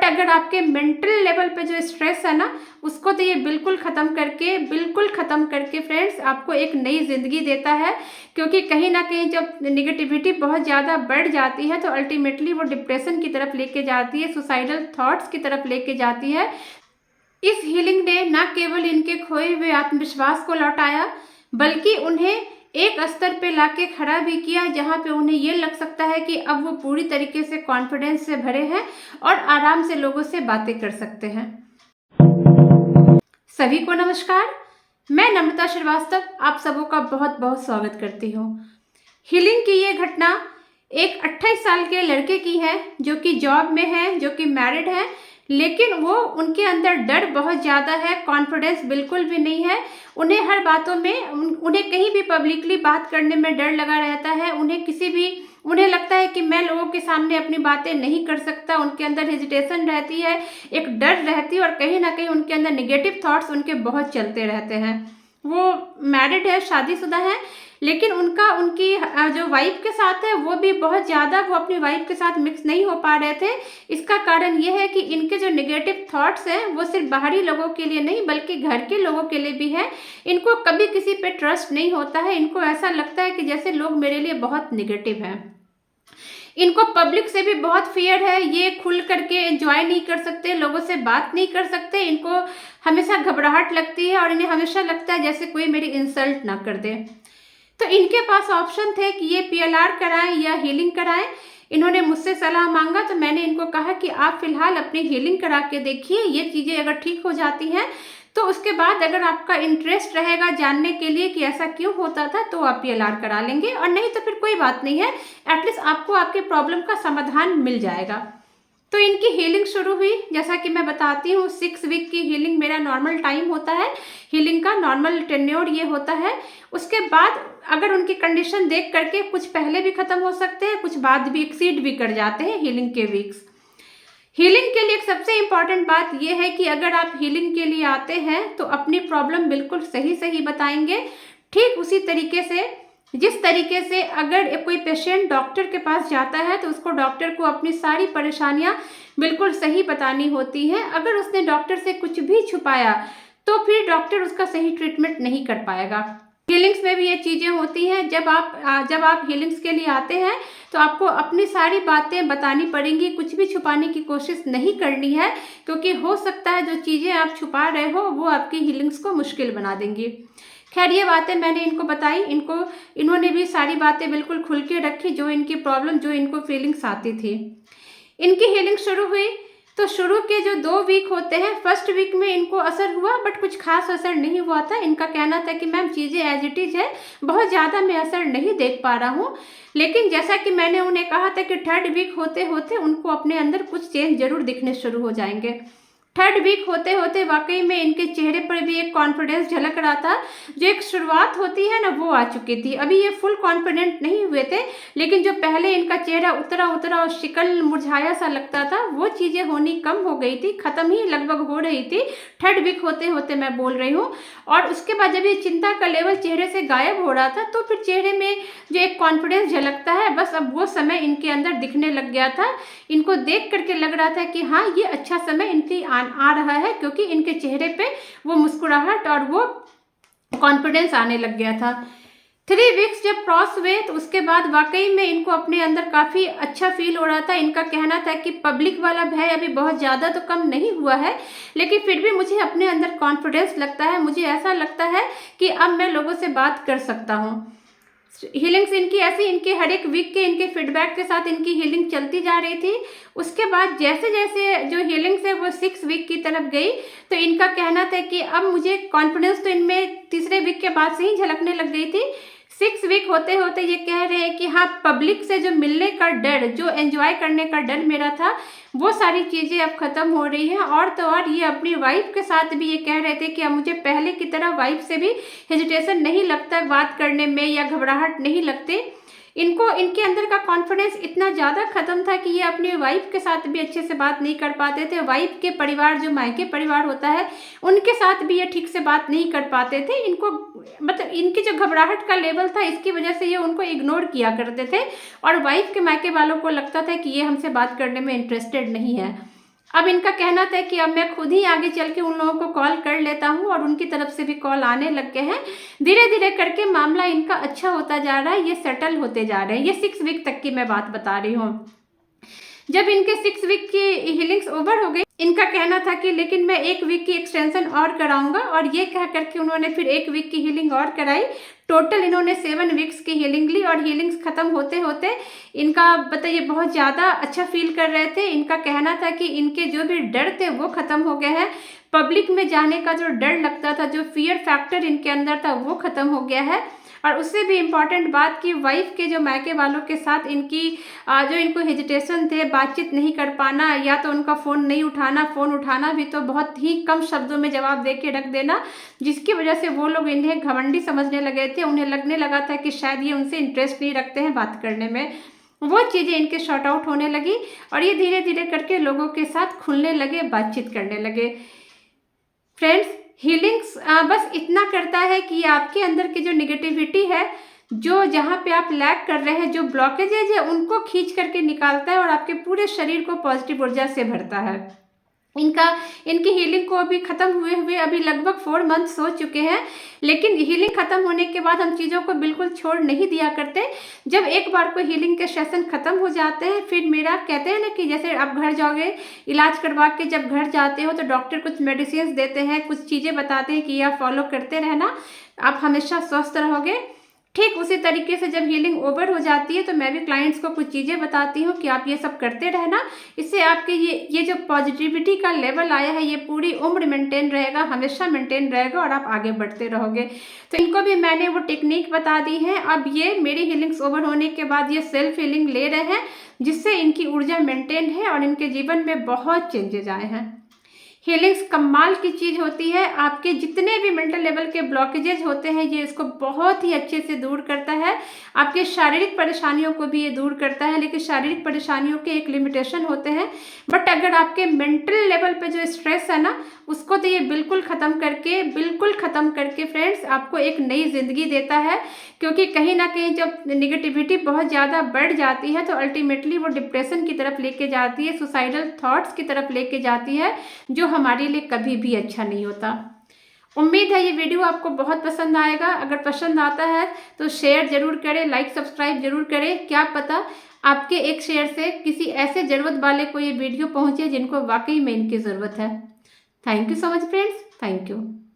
अगर आपके mental level पे जो स्ट्रेस है ना, उसको तो ये बिल्कुल ख़त्म करके फ्रेंड्स आपको एक नई ज़िंदगी देता है। क्योंकि कहीं ना कहीं जब निगेटिविटी बहुत ज़्यादा बढ़ जाती है तो अल्टीमेटली वो डिप्रेशन की तरफ लेके जाती है, सुसाइडल थॉट्स की तरफ लेके जाती है। इस हीलिंग ने न केवल इनके खोए हुए आत्मविश्वास को लौटाया, बल्कि उन्हें एक स्तर पे लाके खड़ा भी किया जहां पे उन्हें ये लग सकता है कि अब वो पूरी तरीके से कॉन्फिडेंस से भरे हैं और आराम से लोगों से बातें कर सकते हैं। सभी को नमस्कार, मैं नम्रता श्रीवास्तव आप सबों का बहुत बहुत स्वागत करती हूँ। हीलिंग की ये घटना एक 28 साल के लड़के की है जो कि जॉब में है, जो कि मैरिड है, लेकिन वो उनके अंदर डर बहुत ज़्यादा है, कॉन्फिडेंस बिल्कुल भी नहीं है। उन्हें हर बातों में उन्हें कहीं भी पब्लिकली बात करने में डर लगा रहता है। उन्हें लगता है कि मैं लोगों के सामने अपनी बातें नहीं कर सकता। उनके अंदर हेजिटेशन रहती है, एक डर रहती है और कहीं ना कहीं उनके अंदर निगेटिव थॉट्स उनके बहुत चलते रहते हैं। वो मैरिड है, शादीशुदा है, लेकिन उनकी जो वाइफ के साथ है वो भी बहुत ज़्यादा वो अपनी वाइफ के साथ मिक्स नहीं हो पा रहे थे। इसका कारण ये है कि इनके जो नेगेटिव थॉट्स हैं वो सिर्फ बाहरी लोगों के लिए नहीं बल्कि घर के लोगों के लिए भी है। इनको कभी किसी पे ट्रस्ट नहीं होता है। इनको ऐसा लगता है कि जैसे लोग मेरे लिए बहुत निगेटिव हैं। इनको पब्लिक से भी बहुत फियर है। ये खुल करके एंजॉय नहीं कर सकते, लोगों से बात नहीं कर सकते। इनको हमेशा घबराहट लगती है और इन्हें हमेशा लगता है जैसे कोई मेरी इंसल्ट ना कर दे। तो इनके पास ऑप्शन थे कि ये PLR कराएं या हीलिंग कराएं। इन्होंने मुझसे सलाह मांगा तो मैंने इनको कहा कि आप फिलहाल अपनी हीलिंग करा के देखिए। ये चीज़ें अगर ठीक हो जाती हैं तो उसके बाद अगर आपका इंटरेस्ट रहेगा जानने के लिए कि ऐसा क्यों होता था तो आप PLR करा लेंगे, और नहीं तो फिर कोई बात नहीं है, एटलीस्ट आपको आपके प्रॉब्लम का समाधान मिल जाएगा। तो इनकी हीलिंग शुरू हुई। जैसा कि मैं बताती हूँ, 6 वीक की हीलिंग मेरा नॉर्मल टाइम होता है, हीलिंग का नॉर्मल टेन्योर ये होता है। उसके बाद अगर उनकी कंडीशन देख करके कुछ पहले भी खत्म हो सकते हैं, कुछ बाद भी एक्सीड भी कर जाते हैं हीलिंग के वीक्स। हीलिंग के लिए एक सबसे इम्पॉर्टेंट बात यह है कि अगर आप हीलिंग के लिए आते हैं तो अपनी प्रॉब्लम बिल्कुल सही बताएंगे, ठीक उसी तरीके से जिस तरीके से अगर कोई पेशेंट डॉक्टर के पास जाता है तो उसको डॉक्टर को अपनी सारी परेशानियां बिल्कुल सही बतानी होती हैं। अगर उसने डॉक्टर से कुछ भी छुपाया तो फिर डॉक्टर उसका सही ट्रीटमेंट नहीं कर पाएगा। हीलिंग्स में भी ये चीज़ें होती हैं। जब आप हीलिंग्स के लिए आते हैं तो आपको अपनी सारी बातें बतानी पड़ेंगी, कुछ भी छुपाने की कोशिश नहीं करनी है, क्योंकि हो सकता है जो चीज़ें आप छुपा रहे हो वो आपकी हीलिंग्स को मुश्किल बना देंगी। खैर, ये बातें मैंने इनको बताई, इन्होंने भी सारी बातें बिल्कुल खुल के रखी, जो इनकी प्रॉब्लम, जो इनको फीलिंग्स आती थी। इनकी हीलिंग शुरू हुई तो शुरू के जो 2 वीक होते हैं, फर्स्ट वीक में इनको असर हुआ बट कुछ खास असर नहीं हुआ था। इनका कहना था कि मैम चीज़ें एज इट इज़ है, बहुत ज़्यादा मैं असर नहीं देख पा रहा हूँ। लेकिन जैसा कि मैंने उन्हें कहा था कि 3rd वीक होते होते उनको अपने अंदर कुछ चेंज जरूर दिखने शुरू हो जाएंगे। 3rd वीक होते होते वाकई में इनके चेहरे पर भी एक कॉन्फिडेंस झलक रहा था। जो एक शुरुआत होती है ना, वो आ चुकी थी। अभी ये फुल कॉन्फिडेंट नहीं हुए थे, लेकिन जो पहले इनका चेहरा उतरा और शिकल मुरझाया सा लगता था, वो चीज़ें होनी कम हो गई थी, ख़त्म ही लगभग हो रही थी। 3rd वीक होते होते मैं बोल रही हूँ। और उसके बाद जब ये चिंता का लेवल चेहरे से गायब हो रहा था तो फिर चेहरे में जो एक कॉन्फिडेंस झलकता है, बस अब वो समय इनके अंदर दिखने लग गया था। इनको देख करके लग रहा था कि हाँ, ये अच्छा समय इनकी आ रहा है, क्योंकि इनके चेहरे पे वो मुस्कुराहट और वो कॉन्फिडेंस आने लग गया था। 3 वीक्स जब क्रॉस हुए तो उसके बाद वाकई में इनको अपने अंदर काफ़ी अच्छा फील हो रहा था। इनका कहना था कि पब्लिक वाला भय अभी बहुत ज़्यादा तो कम नहीं हुआ है, लेकिन फिर भी मुझे अपने अंदर कॉन्फिडेंस लगता है। मुझे ऐसा लगता है कि अब मैं लोगों से बात कर सकता हूँ। हीलिंग्स इनकी ऐसी, इनके हर एक वीक के इनके फीडबैक के साथ इनकी हीलिंग चलती जा रही थी। उसके बाद जैसे जैसे जो हीलिंग्स है वो 6 वीक की तरफ गई तो इनका कहना था कि अब मुझे कॉन्फिडेंस तो इनमें 3रे वीक के बाद से ही झलकने लग गई थी। 6 वीक होते होते ये कह रहे हैं कि हाँ, पब्लिक से जो मिलने का डर, जो एंजॉय करने का डर मेरा था, वो सारी चीज़ें अब ख़त्म हो रही हैं। और तो और ये अपनी वाइफ के साथ भी ये कह रहे थे कि अब मुझे पहले की तरह वाइफ से भी हेजिटेशन नहीं लगता बात करने में, या घबराहट नहीं लगती। इनके अंदर का कॉन्फिडेंस इतना ज़्यादा ख़त्म था कि ये अपनी वाइफ के साथ भी अच्छे से बात नहीं कर पाते थे। वाइफ के परिवार, जो मायके परिवार होता है, उनके साथ भी ये ठीक से बात नहीं कर पाते थे। इनको मतलब इनकी जो घबराहट का लेवल था, इसकी वजह से ये उनको इग्नोर किया करते थे और वाइफ के मायके वालों को लगता था कि ये हमसे बात करने में इंटरेस्टेड नहीं है। अब इनका कहना था कि अब मैं खुद ही आगे चल के उन लोगों को कॉल कर लेता हूँ और उनकी तरफ से भी कॉल आने लग गए हैं। धीरे धीरे करके मामला इनका अच्छा होता जा रहा है, ये सेटल होते जा रहे हैं। ये 6 वीक तक की मैं बात बता रही हूँ। जब इनके 6 वीक की हीलिंग्स ओवर हो गई, इनका कहना था कि लेकिन मैं 1 वीक की एक्सटेंशन और कराऊंगा, और ये कह करके उन्होंने फिर 1 वीक की हीलिंग और कराई। टोटल इन्होंने 7 वीक्स की हीलिंग ली और हीलिंग्स खत्म होते होते इनका बताइए बहुत ज़्यादा अच्छा फील कर रहे थे। इनका कहना था कि इनके जो भी डर थे वो खत्म हो गए हैं। पब्लिक में जाने का जो डर लगता था, जो फियर फैक्टर इनके अंदर था, वो खत्म हो गया है। और उससे भी इम्पॉर्टेंट बात कि वाइफ के जो मायके वालों के साथ इनकी जो इनको हेजिटेशन थे, बातचीत नहीं कर पाना, या तो उनका फ़ोन नहीं उठाना, फ़ोन उठाना भी तो बहुत ही कम शब्दों में जवाब दे के रख देना, जिसकी वजह से वो लोग इन्हें घमंडी समझने लगे थे। उन्हें लगने लगा था कि शायद ये उनसे इंटरेस्ट नहीं रखते हैं बात करने में। वो चीज़ें इनके शॉर्ट आउट होने लगी और ये धीरे धीरे करके लोगों के साथ खुलने लगे, बातचीत करने लगे। फ्रेंड्स, हीलिंग्स बस इतना करता है कि आपके अंदर की जो निगेटिविटी है, जो जहाँ पे आप लैग कर रहे हैं, जो ब्लॉकेजेज है, उनको खींच करके निकालता है और आपके पूरे शरीर को पॉजिटिव ऊर्जा से भरता है। इनकी हीलिंग को अभी ख़त्म हुए हुए अभी लगभग 4 मंथ्स हो चुके हैं, लेकिन हीलिंग ख़त्म होने के बाद हम चीज़ों को बिल्कुल छोड़ नहीं दिया करते। जब एक बार कोई हीलिंग के सेशन ख़त्म हो जाते हैं, फिर मेरा कहते हैं ना कि जैसे आप घर जाओगे, इलाज करवा के जब घर जाते हो तो डॉक्टर कुछ मेडिसिन देते हैं, कुछ चीज़ें बताते हैं कि यह फॉलो करते रहना, आप हमेशा स्वस्थ रहोगे। ठीक उसी तरीके से जब हीलिंग ओवर हो जाती है तो मैं भी क्लाइंट्स को कुछ चीज़ें बताती हूँ कि आप ये सब करते रहना, इससे आपके ये जो पॉजिटिविटी का लेवल आया है, ये पूरी उम्र मेंटेन रहेगा, हमेशा मेंटेन रहेगा और आप आगे बढ़ते रहोगे। तो इनको भी मैंने वो टेक्निक बता दी है। अब ये मेरी हीलिंग्स ओवर होने के बाद ये सेल्फ हीलिंग ले रहे हैं, जिससे इनकी ऊर्जा मेंटेन है और इनके जीवन में बहुत चेंजेज आए हैं। हीलिंग्स कमाल की चीज़ होती है। आपके जितने भी मेंटल लेवल के ब्लॉकेजेज होते हैं, ये इसको बहुत ही अच्छे से दूर करता है। आपके शारीरिक परेशानियों को भी ये दूर करता है, लेकिन शारीरिक परेशानियों के एक लिमिटेशन होते हैं। बट अगर आपके मेंटल लेवल पे जो स्ट्रेस है ना, उसको तो ये बिल्कुल ख़त्म करके फ्रेंड्स आपको एक नई ज़िंदगी देता है। क्योंकि कहीं ना कहीं जब निगेटिविटी बहुत ज़्यादा बढ़ जाती है तो अल्टीमेटली वो डिप्रेशन की तरफ लेके जाती है, सुसाइडल थॉट्स की तरफ लेके जाती है, जो हमारे लिए कभी भी अच्छा नहीं होता। उम्मीद है ये वीडियो आपको बहुत पसंद आएगा। अगर पसंद आता है तो शेयर जरूर करें, लाइक सब्सक्राइब जरूर करें। क्या पता आपके एक शेयर से किसी ऐसे ज़रूरत वाले को ये वीडियो पहुंचे जिनको वाकई में इनकी ज़रूरत है। Thank you so much friends, thank you.